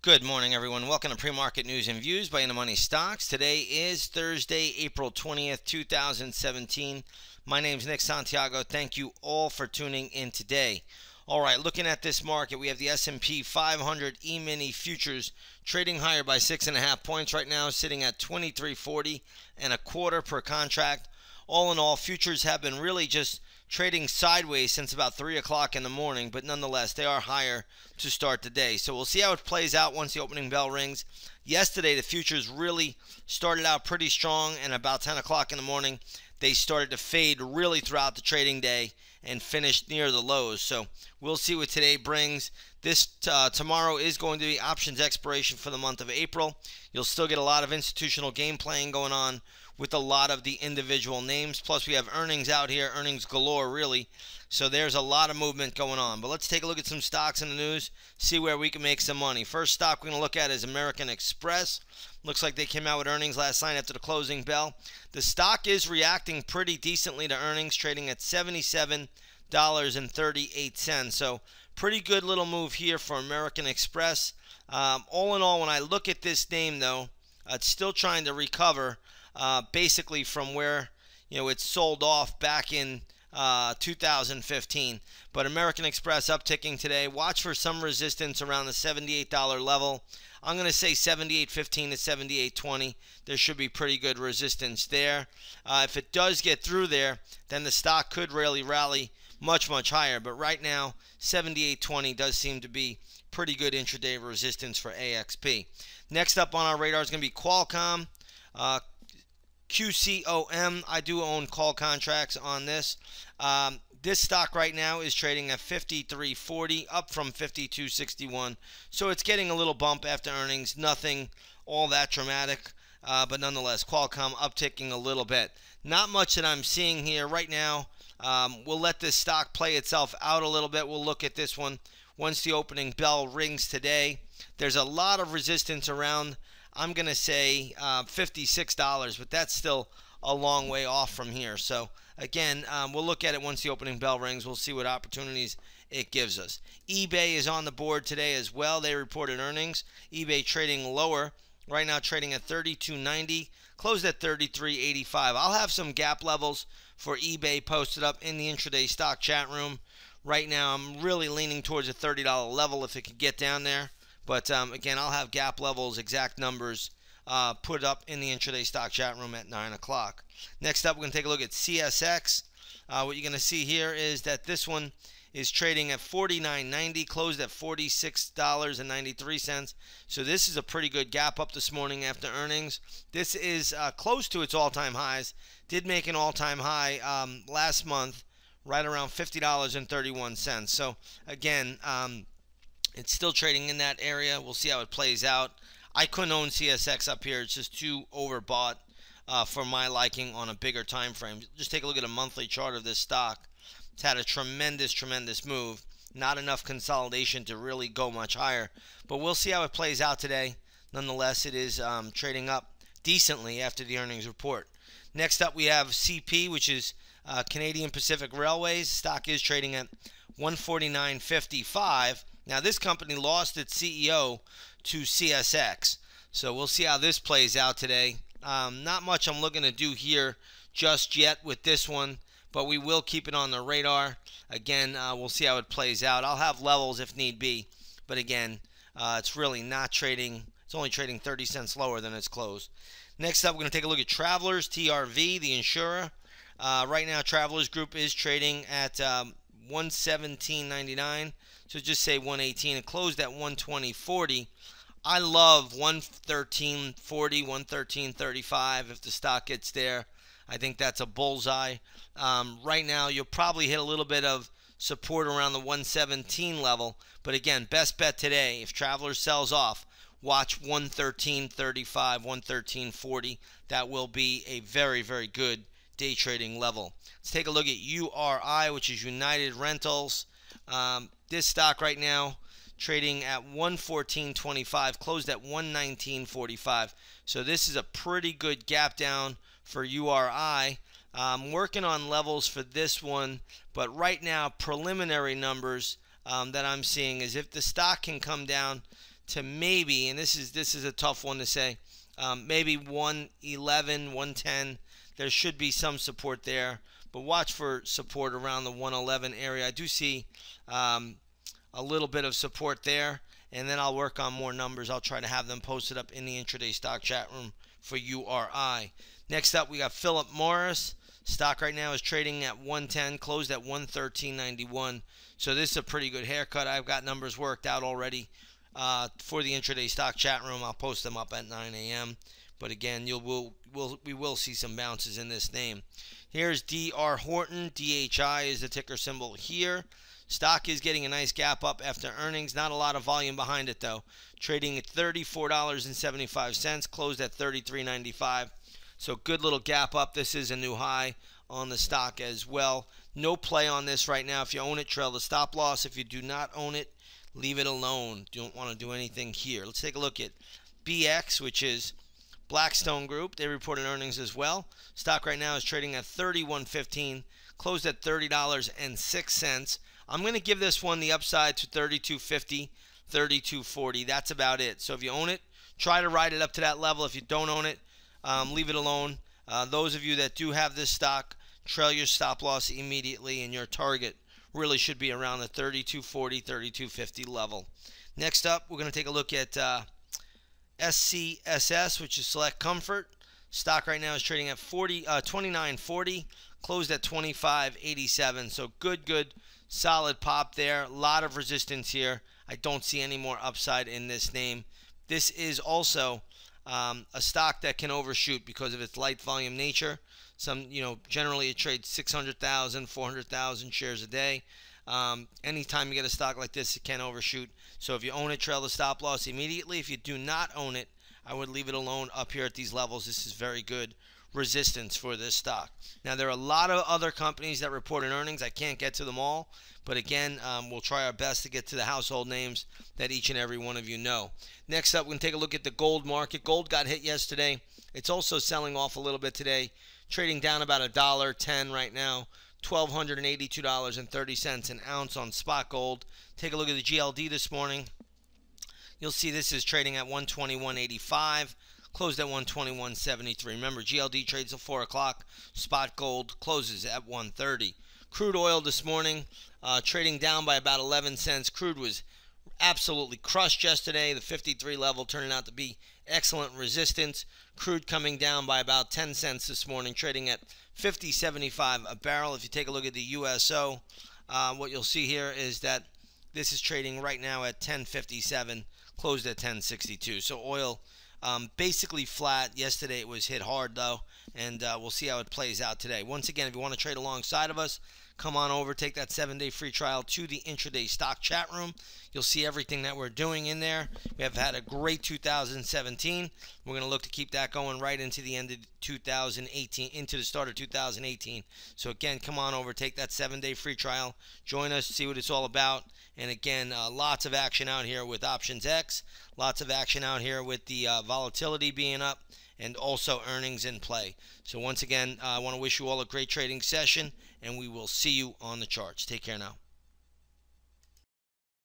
Good morning, everyone. Welcome to Pre-Market News and Views by InTheMoneyStocks. Today is Thursday, April 20th, 2017. My name is Nick Santiago. Thank you all for tuning in today. All right, looking at this market, we have the S&P 500 E-mini futures trading higher by 6.5 points right now, sitting at 23.40 and a quarter per contract. All in all, futures have been really just trading sideways since about 3 o'clock in the morning, but nonetheless, they are higher to start the day. So we'll see how it plays out once the opening bell rings. Yesterday, the futures really started out pretty strong, and about 10 o'clock in the morning, they started to fade really throughout the trading day and finished near the lows. So we'll see what today brings. This tomorrow is going to be options expiration for the month of April. You'll still get a lot of institutional game playing going on with a lot of the individual names. Plus, we have earnings out here, earnings galore, really. So there's a lot of movement going on. But let's take a look at some stocks in the news, see where we can make some money. First stock we're going to look at is American Express. Looks like they came out with earnings last night after the closing bell. The stock is reacting pretty decently to earnings, trading at $77.38. So pretty good little move here for American Express. All in all, when I look at this name, though, it's still trying to recover basically from where it sold off back in 2015. But American Express upticking today. Watch for some resistance around the $78 level. I'm going to say $78.15 to $78.20. There should be pretty good resistance there. If it does get through there, then the stock could really rally much higher. But right now, $78.20 does seem to be pretty good intraday resistance for AXP. Next up on our radar is going to be Qualcomm. QCOM. I do own call contracts on this. This stock right now is trading at $53.40, up from $52.61. So it's getting a little bump after earnings. Nothing all that dramatic, but nonetheless, Qualcomm upticking a little bit. Not much that I'm seeing here right now. We'll let this stock play itself out a little bit. We'll look at this one once the opening bell rings today. There's a lot of resistance around, I'm going to say $56, but that's still a long way off from here. So again, we'll look at it once the opening bell rings. We'll see what opportunities it gives us. eBay is on the board today as well. They reported earnings. eBay trading lower. Right now trading at $32.90. Closed at $33.85. I'll have some gap levels for eBay posted up in the intraday stock chat room. Right now I'm really leaning towards a $30 level if it could get down there. But again, I'll have gap levels, exact numbers put up in the intraday stock chat room at 9 o'clock. Next up, we're going to take a look at CSX. What you're going to see here is that this one is trading at $49.90, closed at $46.93. So this is a pretty good gap up this morning after earnings. This is close to its all-time highs. Did make an all-time high last month, right around $50.31. So again, it's still trading in that area. We'll see how it plays out. I couldn't own CSX up here. It's just too overbought for my liking on a bigger time frame. Just take a look at a monthly chart of this stock. It's had a tremendous move. Not enough consolidation to really go much higher. But we'll see how it plays out today. Nonetheless, it is trading up decently after the earnings report. Next up, we have CP, which is Canadian Pacific Railways. Stock is trading at $149.55. Now, this company lost its CEO to CSX, so we'll see how this plays out today. Not much I'm looking to do here just yet with this one, but we will keep it on the radar. Again, we'll see how it plays out. I'll have levels if need be, but again, it's really not trading. It's only trading 30 cents lower than its close. Next up, we're going to take a look at Travelers, TRV, the insurer. Right now, Travelers Group is trading at $117.99. So just say 118. It closed at 120.40. I love 113.40, 113.35 if the stock gets there. I think that's a bullseye. Right now, you'll probably hit a little bit of support around the 117 level. But again, best bet today, if Travelers sells off, watch 113.35, 113.40. That will be a very good day trading level. Let's take a look at URI, which is United Rentals. This stock right now trading at $114.25, closed at $119.45. So this is a pretty good gap down for URI. I'm working on levels for this one, but right now preliminary numbers that I'm seeing is if the stock can come down to maybe, and this is a tough one to say, maybe 111, 110. There should be some support there, but watch for support around the 111 area. I do see a little bit of support there, and then I'll work on more numbers. I'll try to have them posted up in the intraday stock chat room for URI. Next up, we got Philip Morris. Stock right now is trading at 110, closed at 113.91. So this is a pretty good haircut. I've got numbers worked out already for the intraday stock chat room. I'll post them up at 9 a.m. But again, we will see some bounces in this name. Here's DR Horton. DHI is the ticker symbol here. Stock is getting a nice gap up after earnings. Not a lot of volume behind it, though. Trading at $34.75, closed at $33.95. So good little gap up. This is a new high on the stock as well. No play on this right now. If you own it, trail the stop loss. If you do not own it, leave it alone. Don't want to do anything here. Let's take a look at BX, which is Blackstone Group. They reported earnings as well. Stock right now is trading at $31.15, closed at $30.06. I'm going to give this one the upside to $32.50, $32.40. That's about it. So if you own it, try to ride it up to that level. If you don't own it, leave it alone. Those of you that do have this stock, trail your stop loss immediately, and your target really should be around the $32.40, $32.50 level. Next up, we're going to take a look at SCSS, which is Select Comfort. Stock right now is trading at $29.40, closed at $25.87. So good, solid pop there. A lot of resistance here. I don't see any more upside in this name. This is also a stock that can overshoot because of its light volume nature. Generally it trades 600,000, 400,000 shares a day. Anytime you get a stock like this, it can overshoot. So if you own it, trail the stop loss immediately. If you do not own it, I would leave it alone up here at these levels. This is very good resistance for this stock. Now, there are a lot of other companies that reported earnings. I can't get to them all, but again, we'll try our best to get to the household names that each and every one of you know. Next up, we're going to take a look at the gold market. Gold got hit yesterday. It's also selling off a little bit today, trading down about $1.10 right now. $1,282.30 an ounce on spot gold. Take a look at the GLD this morning. You'll see this is trading at 121.85, closed at 121.73. Remember, GLD trades till 4 o'clock. Spot gold closes at 1:30. Crude oil this morning trading down by about 11 cents. Crude was absolutely crushed yesterday. The 53 level turning out to be excellent resistance. Crude coming down by about 10 cents this morning, trading at $50.75 a barrel. If you take a look at the USO, what you'll see here is that this is trading right now at $10.57, closed at $10.62. So oil basically flat. Yesterday it was hit hard though, and we'll see how it plays out today. Once again, if you want to trade alongside of us, come on over, take that 7-day free trial to the intraday stock chat room. You'll see everything that we're doing in there. We have had a great 2017. We're going to look to keep that going right into the end of 2018, into the start of 2018. So again, come on over, take that 7-day free trial, join us, see what it's all about. And again, lots of action out here with Options X, lots of action out here with the volatility being up, and also earnings in play. So once again, I want to wish you all a great trading session, and we will see you on the charts. Take care now.